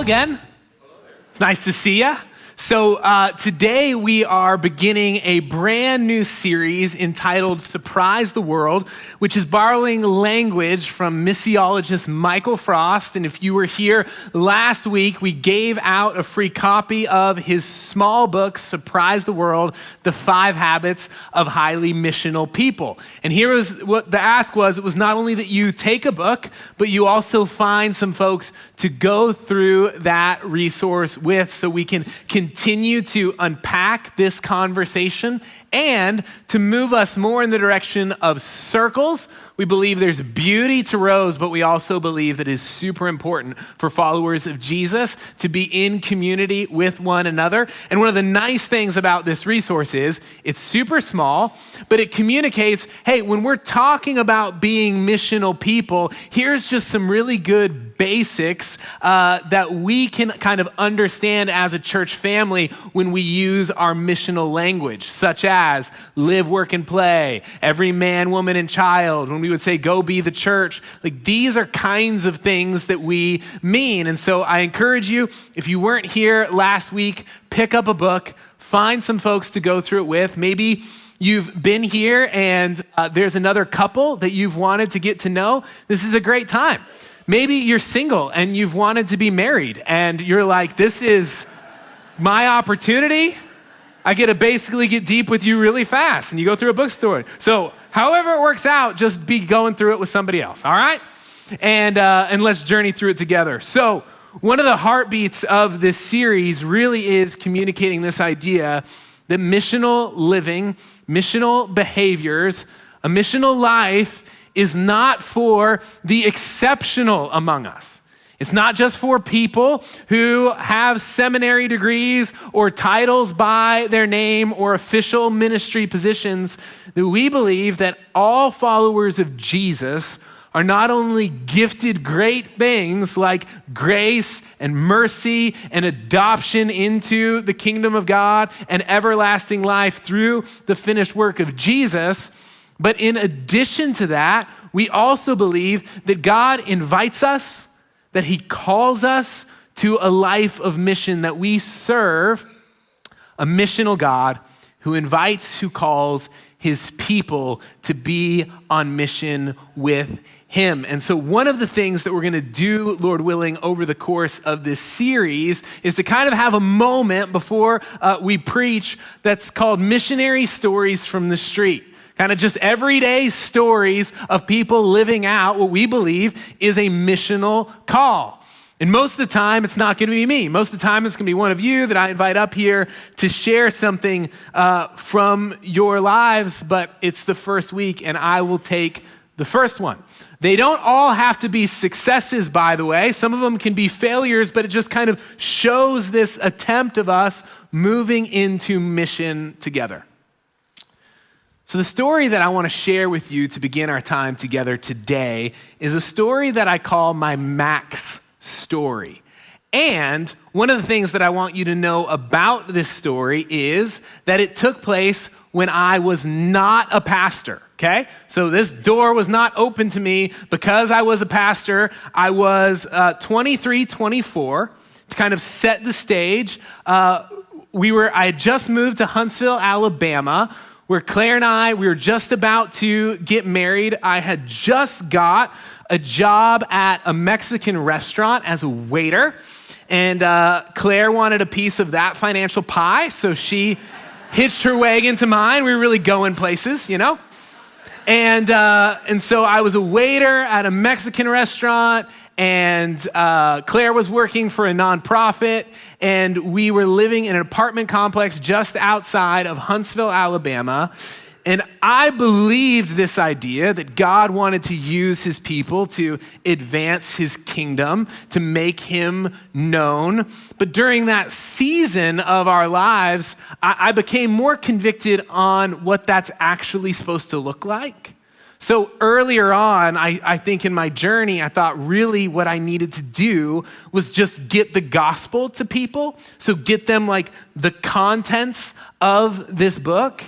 again. It's nice to see you. So today we are beginning a brand new series entitled Surprise the World, which is borrowing language from missiologist Michael Frost. And if you were here last week, we gave out a free copy of his small book, Surprise the World, The 5 Habits of Highly Missional People. And here was what the ask was. It was not only that you take a book, but you also find some folks to go through that resource with so we can continue to unpack this conversation and to move us more in the direction of circles. We believe there's beauty to rows, but we also believe that it is super important for followers of Jesus to be in community with one another. And one of the nice things about this resource is it's super small, but it communicates, hey, when we're talking about being missional people, here's just some really good basics that we can kind of understand as a church family when we use our missional language, such as live, work, and play, every man, woman, and child. When we would say, go be the church, like these are kinds of things that we mean. And so I encourage you, if you weren't here last week, pick up a book, find some folks to go through it with. Maybe you've been here and there's another couple that you've wanted to get to know. This is a great time. Maybe you're single and you've wanted to be married and you're like, this is my opportunity. I get to basically get deep with you really fast, and you go through a bookstore. So however it works out, just be going through it with somebody else, all right? And let's journey through it together. So one of the heartbeats of this series really is communicating this idea that missional living, missional behaviors, a missional life is not for the exceptional among us. It's not just for people who have seminary degrees or titles by their name or official ministry positions. That we believe that all followers of Jesus are not only gifted great things like grace and mercy and adoption into the kingdom of God and everlasting life through the finished work of Jesus, but in addition to that, we also believe that God invites us, that he calls us to a life of mission, that we serve a missional God who invites, who calls his people to be on mission with him. And so one of the things that we're going to do, Lord willing, over the course of this series is to kind of have a moment before we preach that's called Missionary Stories from the Street. Kind of just everyday stories of people living out what we believe is a missional call. And most of the time, it's not going to be me. Most of the time, it's going to be one of you that I invite up here to share something from your lives, but it's the first week, and I will take the first one. They don't all have to be successes, by the way. Some of them can be failures, but it just kind of shows this attempt of us moving into mission together. So the story that I want to share with you to begin our time together today is a story that I call my Max story. And one of the things that I want you to know about this story is that it took place when I was not a pastor, okay? So this door was not open to me because I was a pastor. I was 23, 24. To kind of set the stage, I had just moved to Huntsville, Alabama, where Claire and I, we were just about to get married. I had just got a job at a Mexican restaurant as a waiter. And Claire wanted a piece of that financial pie, so she hitched her wagon to mine. We were really going places, you know? And so I was a waiter at a Mexican restaurant, and Claire was working for a nonprofit, and we were living in an apartment complex just outside of Huntsville, Alabama. And I believed this idea that God wanted to use his people to advance his kingdom, to make him known. But during that season of our lives, I became more convicted on what that's actually supposed to look like. So earlier on, I think in my journey, I thought really what I needed to do was just get the gospel to people. So get them like the contents of this book.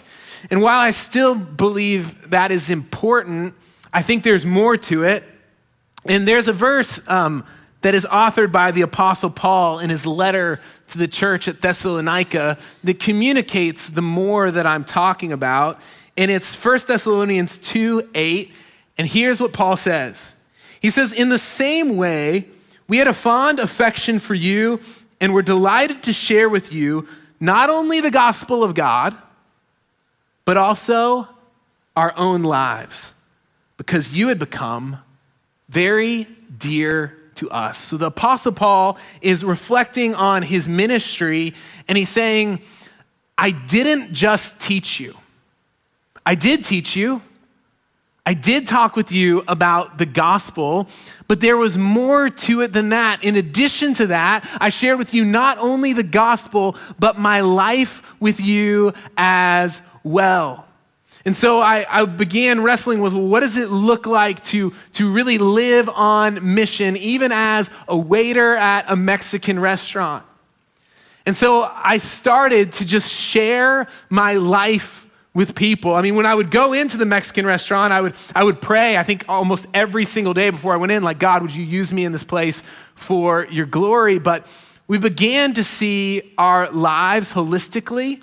And while I still believe that is important, I think there's more to it. And there's a verse that is authored by the Apostle Paul in his letter to the church at Thessalonica that communicates the more that I'm talking about. And it's 1 Thessalonians 2:8. And here's what Paul says. He says, "In the same way, we had a fond affection for you and were delighted to share with you not only the gospel of God, but also our own lives, because you had become very dear to us." So the Apostle Paul is reflecting on his ministry, and he's saying, I didn't just teach you. I did teach you. I did talk with you about the gospel, but there was more to it than that. In addition to that, I shared with you not only the gospel, but my life with you as well. And so I began wrestling with, what does it look like to really live on mission, even as a waiter at a Mexican restaurant? And so I started to just share my life with people. I mean, when I would go into the Mexican restaurant, I would pray, I think almost every single day before I went in, like, God, would you use me in this place for your glory? But we began to see our lives holistically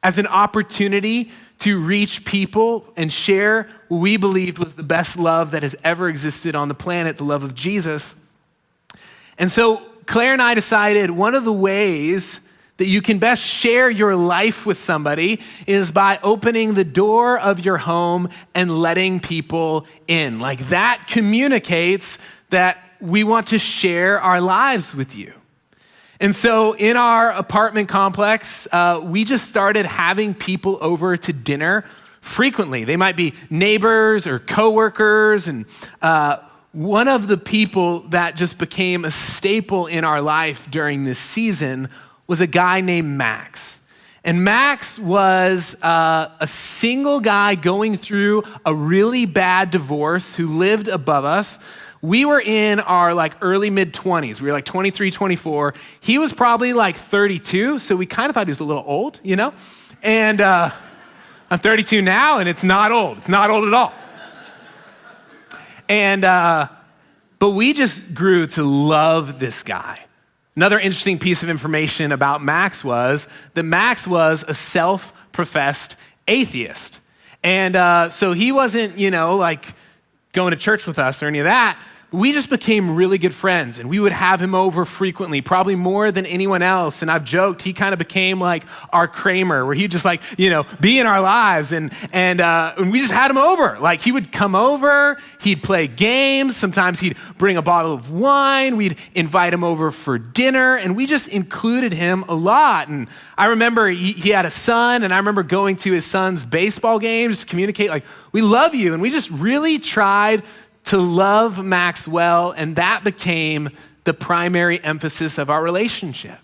as an opportunity to reach people and share what we believed was the best love that has ever existed on the planet, the love of Jesus. And so Claire and I decided one of the ways that you can best share your life with somebody is by opening the door of your home and letting people in. Like, that communicates that we want to share our lives with you. And so in our apartment complex, we just started having people over to dinner frequently. They might be neighbors or coworkers. And one of the people that just became a staple in our life during this season was a guy named Max. And Max was a single guy going through a really bad divorce who lived above us. We were in our early mid-20s. We were 23, 24. He was probably 32, so we kind of thought he was a little old, you know? And I'm 32 now, and it's not old. It's not old at all. And but we just grew to love this guy. Another interesting piece of information about Max was that Max was a self-professed atheist. And so he wasn't, going to church with us or any of that. We just became really good friends, and we would have him over frequently, probably more than anyone else. And I've joked, he kind of became like our Kramer, where he'd just be in our lives. And we just had him over. Like, he would come over, he'd play games. Sometimes he'd bring a bottle of wine. We'd invite him over for dinner, and we just included him a lot. And I remember he had a son, and I remember going to his son's baseball games to communicate, we love you. And we just really tried to love Max well, and that became the primary emphasis of our relationship.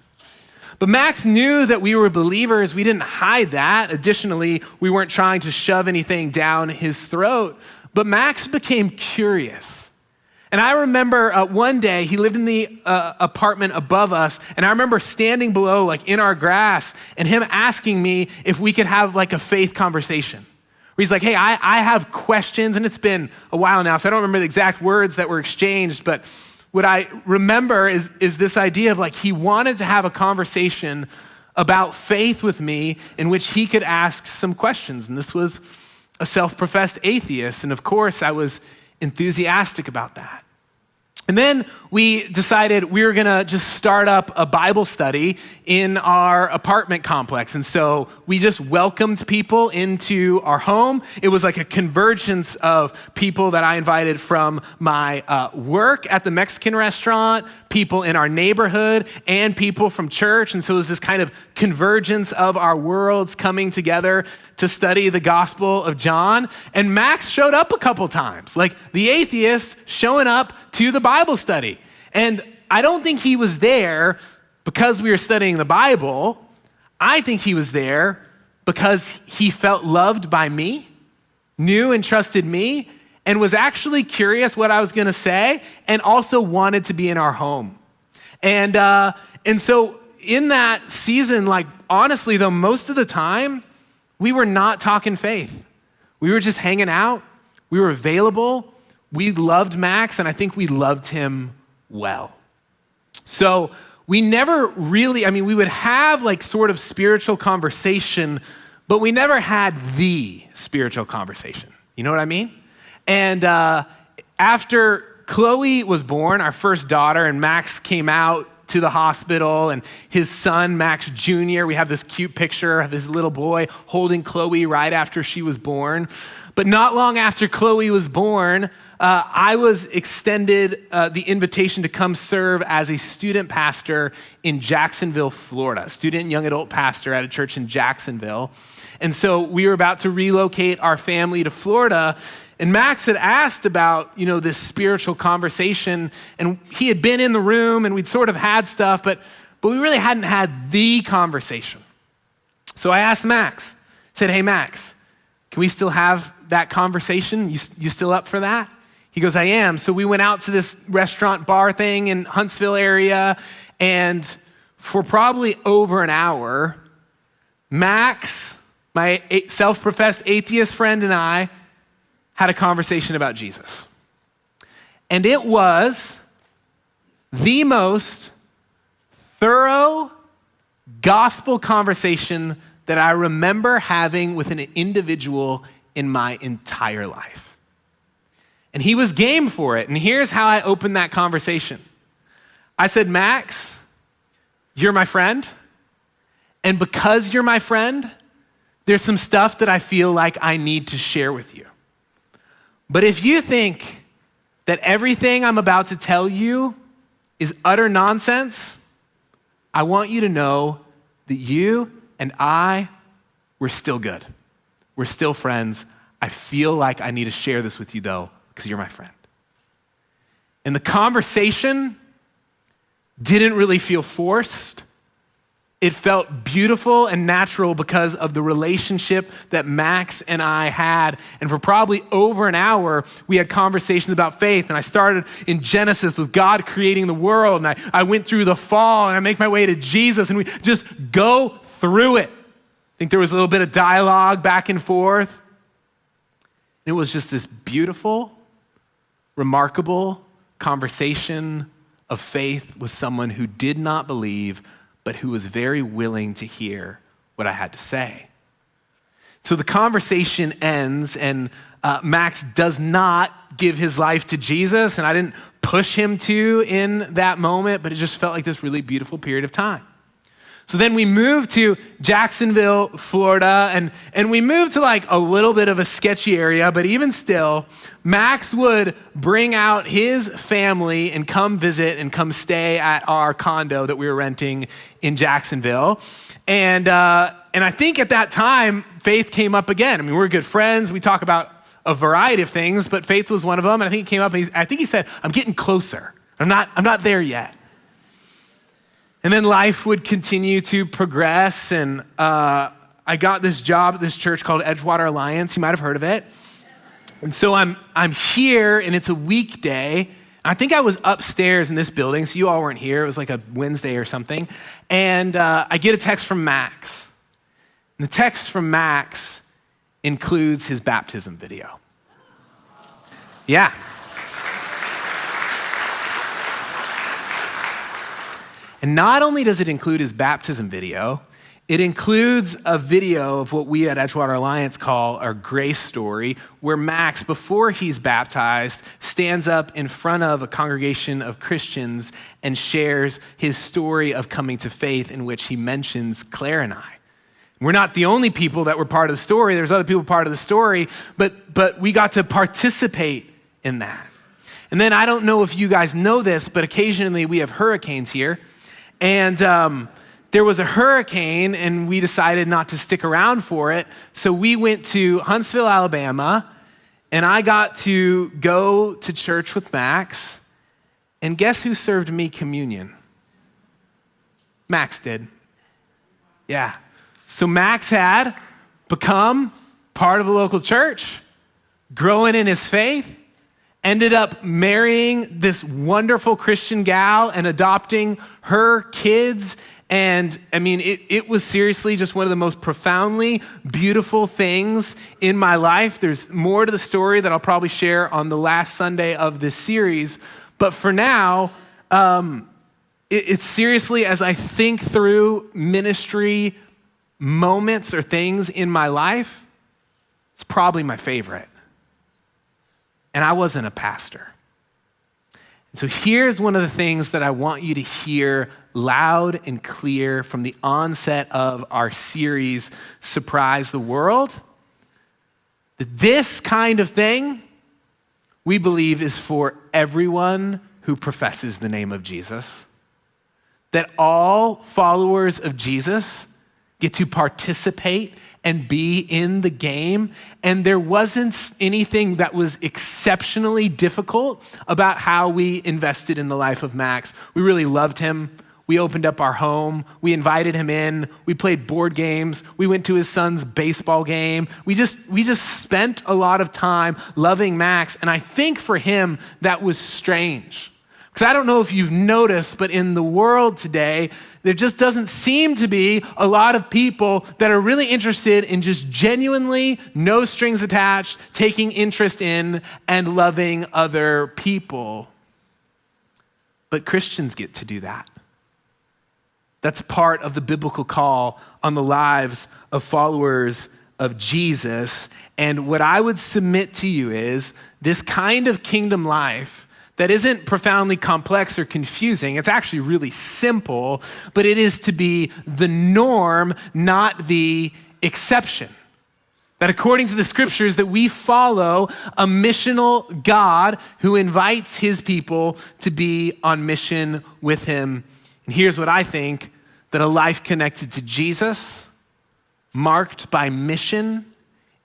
But Max knew that we were believers. We didn't hide that. Additionally, we weren't trying to shove anything down his throat. But Max became curious. And I remember one day, he lived in the apartment above us, and I remember standing below, in our grass, and him asking me if we could have a faith conversation. Where he's like, hey, I have questions, and it's been a while now, so I don't remember the exact words that were exchanged, but what I remember is this idea of he wanted to have a conversation about faith with me in which he could ask some questions. And this was a self-professed atheist, and of course I was enthusiastic about that. And then we decided we were gonna just start up a Bible study in our apartment complex. And so we just welcomed people into our home. It was like a convergence of people that I invited from my work at the Mexican restaurant, people in our neighborhood, and people from church. And so it was this kind of convergence of our worlds coming together to study the Gospel of John. And Max showed up a couple times, the atheist showing up to the Bible study. And I don't think he was there because we were studying the Bible. I think he was there because he felt loved by me, knew and trusted me, and was actually curious what I was gonna say, and also wanted to be in our home. And so in that season, honestly though, most of the time, we were not talking faith. We were just hanging out. We were available. We loved Max, and I think we loved him well. So we never really, we would have like sort of spiritual conversation, but we never had the spiritual conversation. You know what I mean? And after Chloe was born, our first daughter, and Max came out to the hospital, and his son, Max Jr., we have this cute picture of his little boy holding Chloe right after she was born. But not long after Chloe was born, I was extended the invitation to come serve as a student pastor in Jacksonville, Florida, student and young adult pastor at a church in Jacksonville. And so we were about to relocate our family to Florida, and Max had asked about, this spiritual conversation, and he had been in the room and we'd sort of had stuff, but we really hadn't had the conversation. So I asked Max, said, "Hey Max, can we still have that conversation? You still up for that?" He goes, "I am." So we went out to this restaurant bar thing in Huntsville area, and for probably over an hour, Max, my self-professed atheist friend, and I had a conversation about Jesus. And it was the most thorough gospel conversation that I remember having with an individual in my entire life. And he was game for it. And here's how I opened that conversation. I said, "Max, you're my friend. And because you're my friend, there's some stuff that I feel like I need to share with you. But if you think that everything I'm about to tell you is utter nonsense, I want you to know that you and we're still good. We're still friends. I feel like I need to share this with you though, because you're my friend." And the conversation didn't really feel forced. It felt beautiful and natural because of the relationship that Max and I had. And for probably over an hour, we had conversations about faith. And I started in Genesis with God creating the world. And I went through the fall, and I make my way to Jesus, and we just go through it. I think there was a little bit of dialogue back and forth. It was just this beautiful, remarkable conversation of faith with someone who did not believe, but who was very willing to hear what I had to say. So the conversation ends, and Max does not give his life to Jesus, and I didn't push him to in that moment, but it just felt like this really beautiful period of time. So then we moved to Jacksonville, Florida, and we moved to like a little bit of a sketchy area, but even still, Max would bring out his family and come visit and come stay at our condo that we were renting in Jacksonville. And I think at that time, faith came up again. We're good friends. We talk about a variety of things, but faith was one of them. And I think it came up, and I think he said, "I'm getting closer. I'm not there yet." And then life would continue to progress, and I got this job at this church called Edgewater Alliance. You might have heard of it. And so I'm here, and it's a weekday. I think I was upstairs in this building, so you all weren't here. It was like a Wednesday or something. And I get a text from Max. And the text from Max includes his baptism video. Yeah. And not only does it include his baptism video, it includes a video of what we at Edgewater Alliance call our grace story, where Max, before he's baptized, stands up in front of a congregation of Christians and shares his story of coming to faith, in which he mentions Claire and I. We're not the only people that were part of the story. There's other people part of the story, but we got to participate in that. And then I don't know if you guys know this, but occasionally we have hurricanes here. And there was a hurricane, and we decided not to stick around for it. So we went to Huntsville, Alabama, and I got to go to church with Max. And guess who served me communion? Max did. Yeah. So Max had become part of a local church, growing in his faith, ended up marrying this wonderful Christian gal and adopting her kids. And it was seriously just one of the most profoundly beautiful things in my life. There's more to the story that I'll probably share on the last Sunday of this series. But for now, It's seriously, as I think through ministry moments or things in my life, it's probably my favorite. And I wasn't a pastor. And so here's one of the things that I want you to hear loud and clear from the onset of our series, Surprise the World. That this kind of thing, we believe, is for everyone who professes the name of Jesus. That all followers of Jesus get to participate and be in the game. And there wasn't anything that was exceptionally difficult about how we invested in the life of Max. We really loved him. We opened up our home. We invited him in. We played board games. We went to his son's baseball game. We just spent a lot of time loving Max. And I think for him, that was strange. Because I don't know if you've noticed, but in the world today, there just doesn't seem to be a lot of people that are really interested in just genuinely, no strings attached, taking interest in and loving other people. But Christians get to do that. That's part of the biblical call on the lives of followers of Jesus. And what I would submit to you is this kind of kingdom life that isn't profoundly complex or confusing. It's actually really simple, but it is to be the norm, not the exception. That according to the scriptures, that we follow a missional God who invites his people to be on mission with him. And here's what I think, that a life connected to Jesus, marked by mission,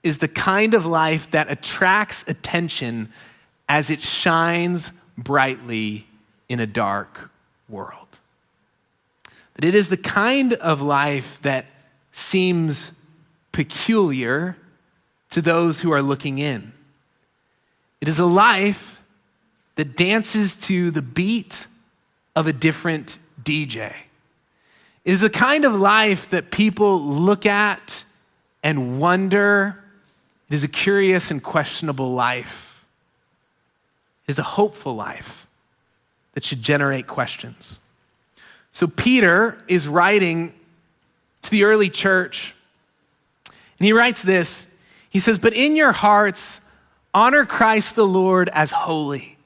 is the kind of life that attracts attention as it shines brightly in a dark world. That it is the kind of life that seems peculiar to those who are looking in. It is a life that dances to the beat of a different DJ. It is a kind of life that people look at and wonder. It is a curious and questionable life. Is a hopeful life that should generate questions. So Peter is writing to the early church, and he writes this. He says, "But in your hearts, honor Christ the Lord as holy,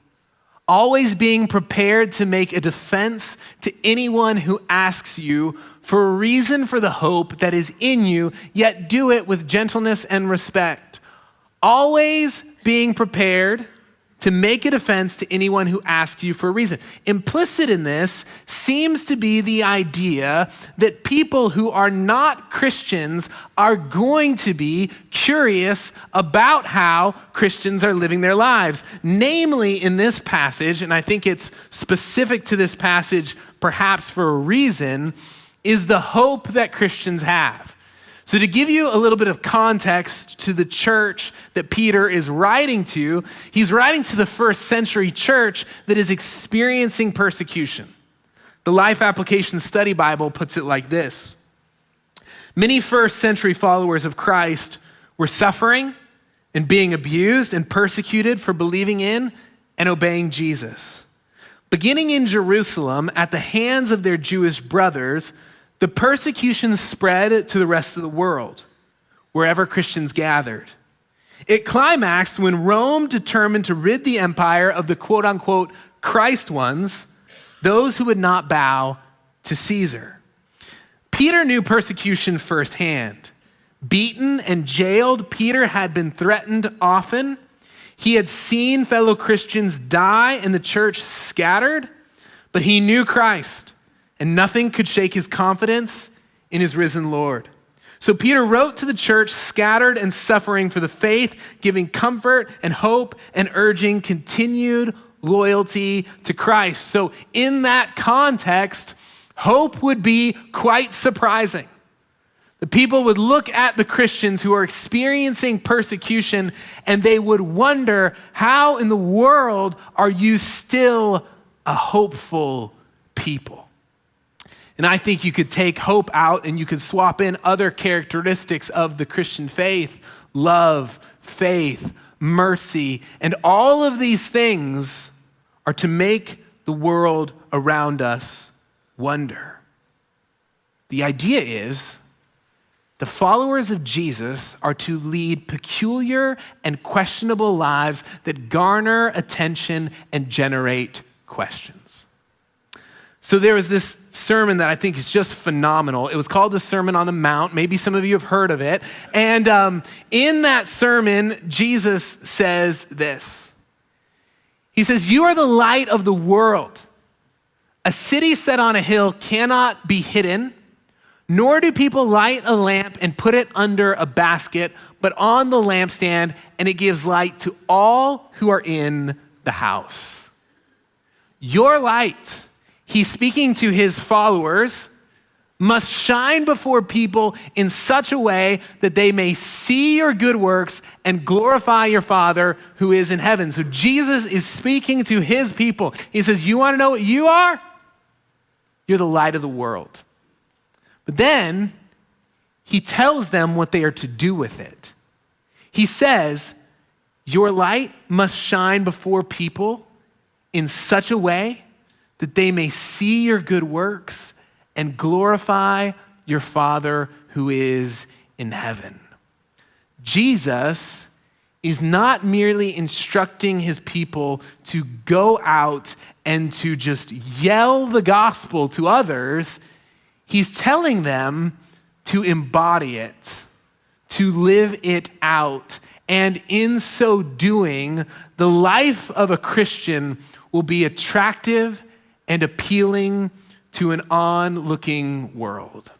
always being prepared to make a defense to anyone who asks you for a reason for the hope that is in you, yet do it with gentleness and respect. Always being prepared to make a defense to anyone who asks you for a reason." Implicit in this seems to be the idea that people who are not Christians are going to be curious about how Christians are living their lives. Namely, in this passage, and I think it's specific to this passage perhaps for a reason, is the hope that Christians have. So to give you a little bit of context to the church that Peter is writing to, he's writing to the first century church that is experiencing persecution. The Life Application Study Bible puts it like this: many first century followers of Christ were suffering and being abused and persecuted for believing in and obeying Jesus. Beginning in Jerusalem at the hands of their Jewish brothers, the persecution spread to the rest of the world, wherever Christians gathered. It climaxed when Rome determined to rid the empire of the quote unquote Christ ones, those who would not bow to Caesar. Peter knew persecution firsthand. Beaten and jailed, Peter had been threatened often. He had seen fellow Christians die and the church scattered, but he knew Christ. And nothing could shake his confidence in his risen Lord. So Peter wrote to the church scattered and suffering for the faith, giving comfort and hope and urging continued loyalty to Christ. So in that context, hope would be quite surprising. The people would look at the Christians who are experiencing persecution and they would wonder, how in the world are you still a hopeful people? And I think you could take hope out and you could swap in other characteristics of the Christian faith: love, faith, mercy, and all of these things are to make the world around us wonder. The idea is the followers of Jesus are to lead peculiar and questionable lives that garner attention and generate questions. So there was this sermon that I think is just phenomenal. It was called the Sermon on the Mount. Maybe some of you have heard of it. And in that sermon, Jesus says this. He says, "You are the light of the world. A city set on a hill cannot be hidden, nor do people light a lamp and put it under a basket, but on the lampstand, and it gives light to all who are in the house." Your light, he's speaking to his followers, must shine before people in such a way that they may see your good works and glorify your Father who is in heaven. So Jesus is speaking to his people. He says, you want to know what you are? You're the light of the world. But then he tells them what they are to do with it. He says, your light must shine before people in such a way that they may see your good works and glorify your Father who is in heaven. Jesus is not merely instructing his people to go out and to just yell the gospel to others. He's telling them to embody it, to live it out. And in so doing, the life of a Christian will be attractive and appealing to an onlooking world.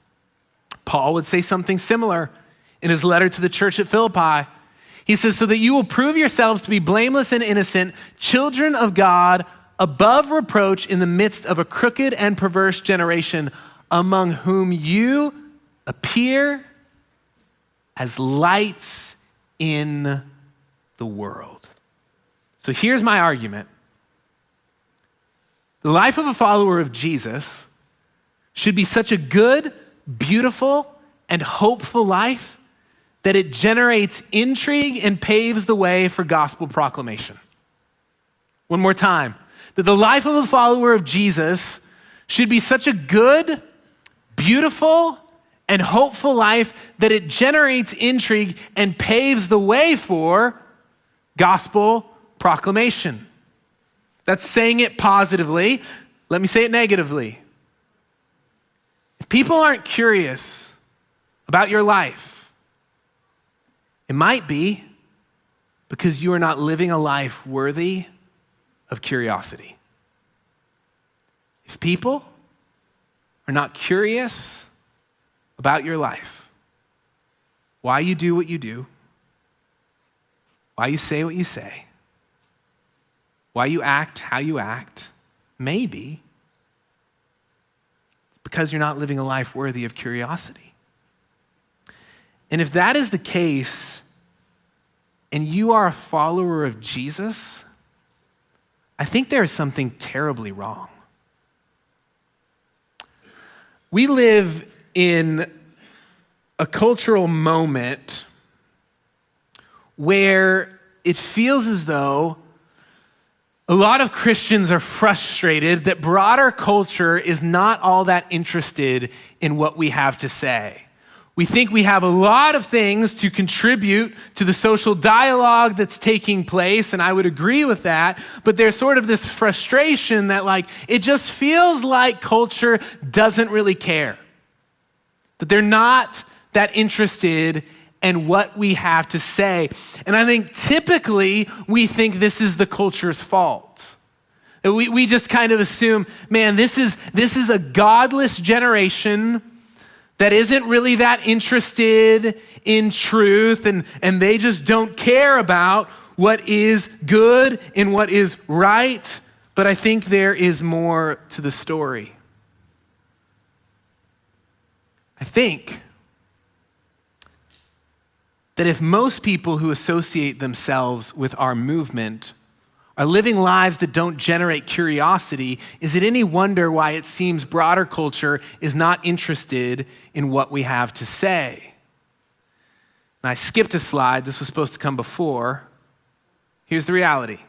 Paul would say something similar in his letter to the church at Philippi. He says, so that you will prove yourselves to be blameless and innocent, children of God, above reproach in the midst of a crooked and perverse generation, among whom you appear as lights in the world. So here's my argument. The life of a follower of Jesus should be such a good, beautiful, and hopeful life that it generates intrigue and paves the way for gospel proclamation. One more time. That the life of a follower of Jesus should be such a good, beautiful, and hopeful life that it generates intrigue and paves the way for gospel proclamation. That's saying it positively. Let me say it negatively. If people aren't curious about your life, it might be because you are not living a life worthy of curiosity. If people are not curious about your life, why you do what you do, why you say what you say, why you act how you act, maybe it's because you're not living a life worthy of curiosity. And if that is the case, and you are a follower of Jesus, I think there is something terribly wrong. We live in a cultural moment where it feels as though a lot of Christians are frustrated that broader culture is not all that interested in what we have to say. We think we have a lot of things to contribute to the social dialogue that's taking place, and I would agree with that, but there's sort of this frustration that it just feels like culture doesn't really care, that they're not that interested in what we have to say. And I think typically we think this is the culture's fault. We just kind of assume, man, this is a godless generation that isn't really that interested in truth, and they just don't care about what is good and what is right. But I think there is more to the story. I think that if most people who associate themselves with our movement are living lives that don't generate curiosity, is it any wonder why it seems broader culture is not interested in what we have to say? And I skipped a slide. This was supposed to come before. Here's the reality.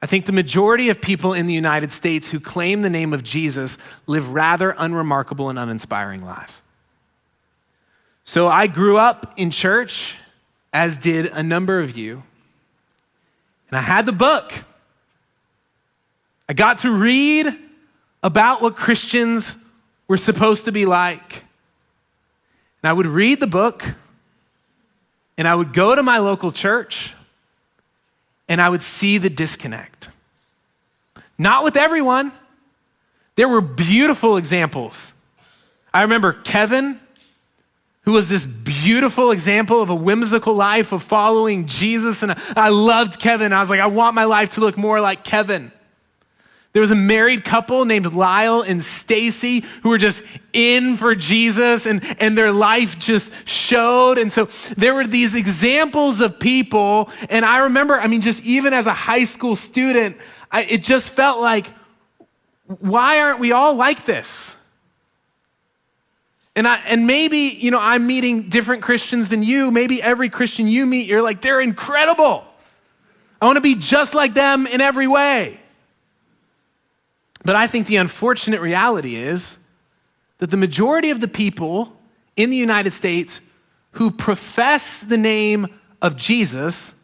I think the majority of people in the United States who claim the name of Jesus live rather unremarkable and uninspiring lives. So I grew up in church, as did a number of you, and I had the book. I got to read about what Christians were supposed to be like. And I would read the book, and I would go to my local church, and I would see the disconnect. Not with everyone. There were beautiful examples. I remember Kevin, who was this beautiful example of a whimsical life of following Jesus. And I loved Kevin. I was like, I want my life to look more like Kevin. There was a married couple named Lyle and Stacy who were just in for Jesus, and their life just showed. And so there were these examples of people. And I remember, just even as a high school student, it just felt like, why aren't we all like this? And maybe, I'm meeting different Christians than you. Maybe every Christian you meet, you're like, they're incredible. I want to be just like them in every way. But I think the unfortunate reality is that the majority of the people in the United States who profess the name of Jesus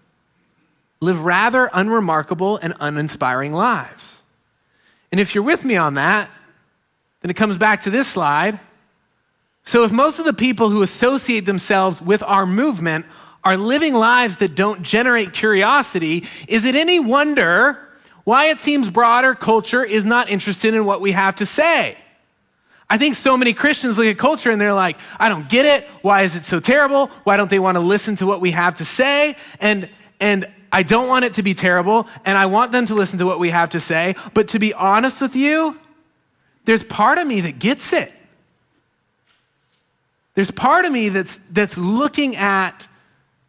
live rather unremarkable and uninspiring lives. And if you're with me on that, then it comes back to this slide. So if most of the people who associate themselves with our movement are living lives that don't generate curiosity, is it any wonder why it seems broader culture is not interested in what we have to say? I think so many Christians look at culture and they're like, I don't get it. Why is it so terrible? Why don't they want to listen to what we have to say? And I don't want it to be terrible, and I want them to listen to what we have to say. But to be honest with you, there's part of me that gets it. There's part of me that's looking at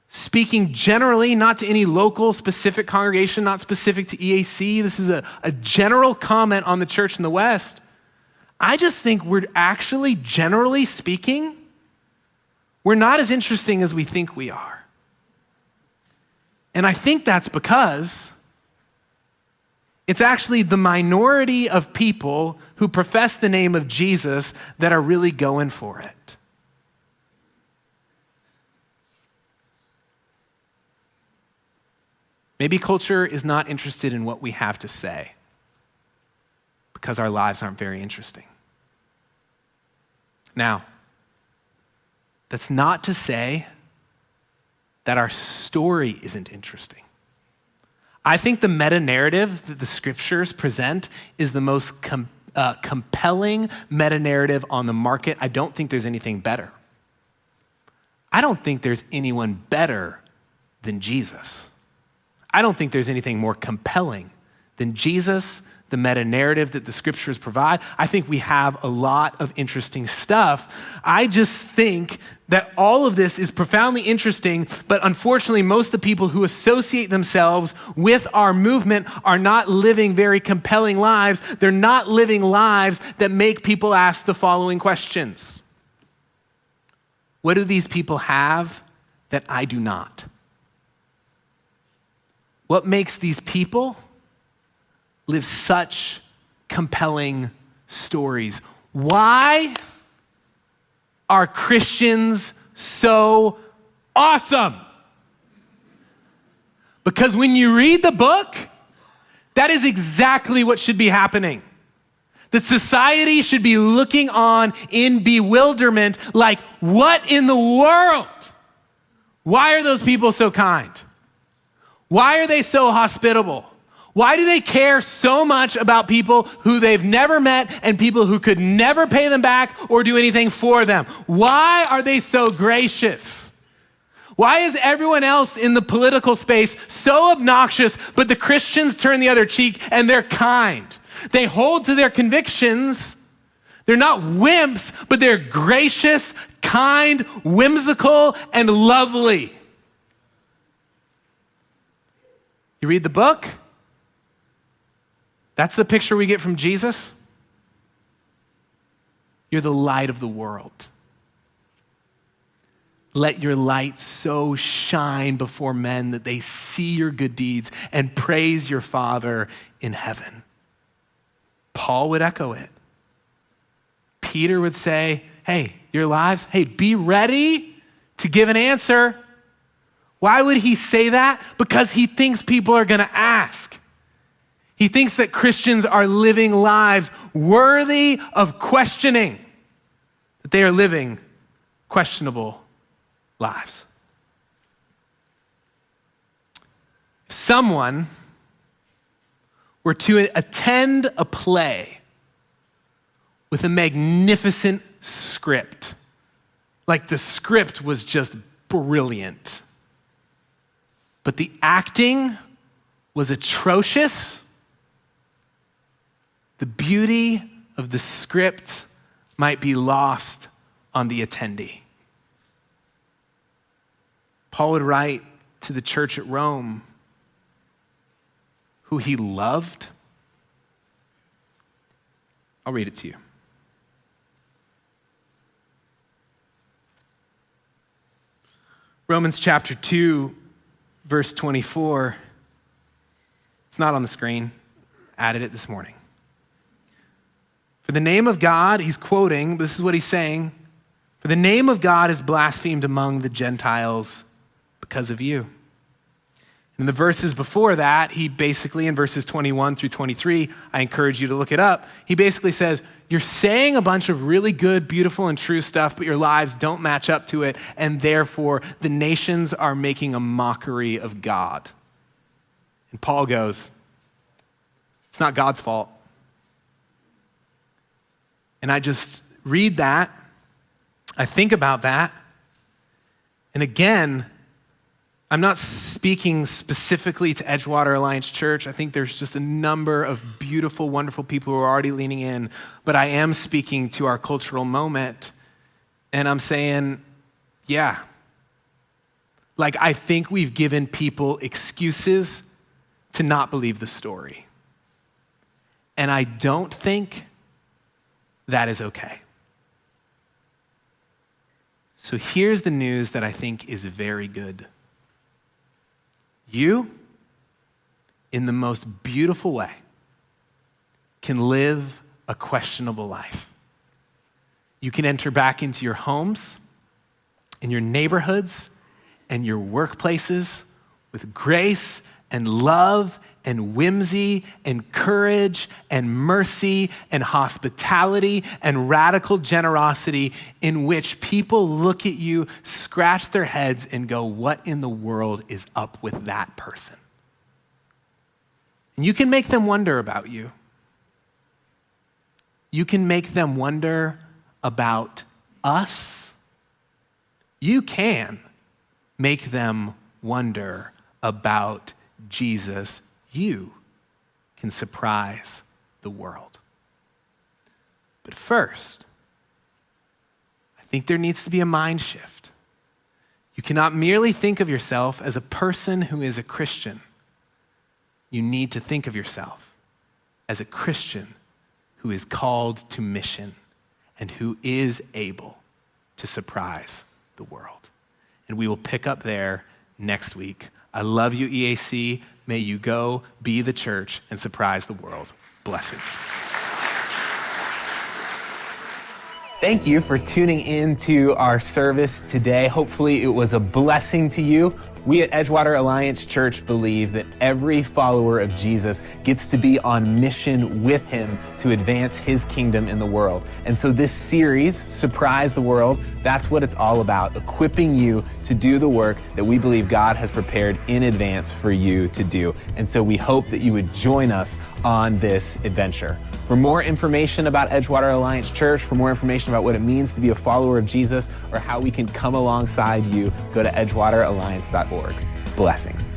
speaking generally, not to any local specific congregation, not specific to EAC. This is a general comment on the church in the West. I just think we're actually, generally speaking, we're not as interesting as we think we are. And I think that's because it's actually the minority of people who profess the name of Jesus that are really going for it. Maybe culture is not interested in what we have to say because our lives aren't very interesting. Now, that's not to say that our story isn't interesting. I think the meta-narrative that the scriptures present is the most compelling meta-narrative on the market. I don't think there's anything better. I don't think there's anyone better than Jesus. I don't think there's anything more compelling than Jesus, the meta-narrative that the scriptures provide. I think we have a lot of interesting stuff. I just think that all of this is profoundly interesting, but unfortunately, most of the people who associate themselves with our movement are not living very compelling lives. They're not living lives that make people ask the following questions. What do these people have that I do not? What makes these people live such compelling stories? Why are Christians so awesome? Because when you read the book, that is exactly what should be happening. That society should be looking on in bewilderment, like, what in the world? Why are those people so kind? Why are they so hospitable? Why do they care so much about people who they've never met and people who could never pay them back or do anything for them? Why are they so gracious? Why is everyone else in the political space so obnoxious, but the Christians turn the other cheek and they're kind? They hold to their convictions. They're not wimps, but they're gracious, kind, whimsical, and lovely. You read the book, that's the picture we get from Jesus. You're the light of the world. Let your light so shine before men that they see see your good deeds and praise your Father in heaven. Paul would echo it. Peter would say, hey, your lives, hey, be ready to give an answer. Why would he say that? Because he thinks people are going to ask. He thinks that Christians are living lives worthy of questioning, that they are living questionable lives. If someone were to attend a play with a magnificent script, like the script was just brilliant, but the acting was atrocious, the beauty of the script might be lost on the attendee. Paul would write to the church at Rome, who he loved. I'll read it to you. Romans chapter 2, verse 24. It's not on the screen. Added it this morning. For the name of God, he's quoting, this is what he's saying. For the name of God is blasphemed among the Gentiles because of you. In the verses before that, he basically, in verses 21 through 23, I encourage you to look it up. He basically says, you're saying a bunch of really good, beautiful, and true stuff, but your lives don't match up to it, and therefore the nations are making a mockery of God. And Paul goes, it's not God's fault. And I just read that, I think about that, and again, I'm not speaking specifically to Edgewater Alliance Church. I think there's just a number of beautiful, wonderful people who are already leaning in, but I am speaking to our cultural moment, and I'm saying, yeah. Like, I think we've given people excuses to not believe the story. And I don't think that is okay. So here's the news that I think is very good. You, in the most beautiful way, can live a questionable life. You can enter back into your homes, in your neighborhoods, and your workplaces with grace and love and whimsy and courage and mercy and hospitality and radical generosity, in which people look at you, scratch their heads, and go, what in the world is up with that person? And you can make them wonder about you. You can make them wonder about us. You can make them wonder about Jesus. You can surprise the world. But first, I think there needs to be a mind shift. You cannot merely think of yourself as a person who is a Christian. You need to think of yourself as a Christian who is called to mission and who is able to surprise the world. And we will pick up there next week. I love you, EAC. May you go be the church and surprise the world. Blessings. Thank you for tuning in to our service today. Hopefully it was a blessing to you. We at Edgewater Alliance Church believe that every follower of Jesus gets to be on mission with him to advance his kingdom in the world. And so this series, Surprise the World, that's what it's all about, equipping you to do the work that we believe God has prepared in advance for you to do. And so we hope that you would join us on this adventure. For more information about Edgewater Alliance Church, for more information about what it means to be a follower of Jesus, or how we can come alongside you, go to edgewateralliance.org. Blessings.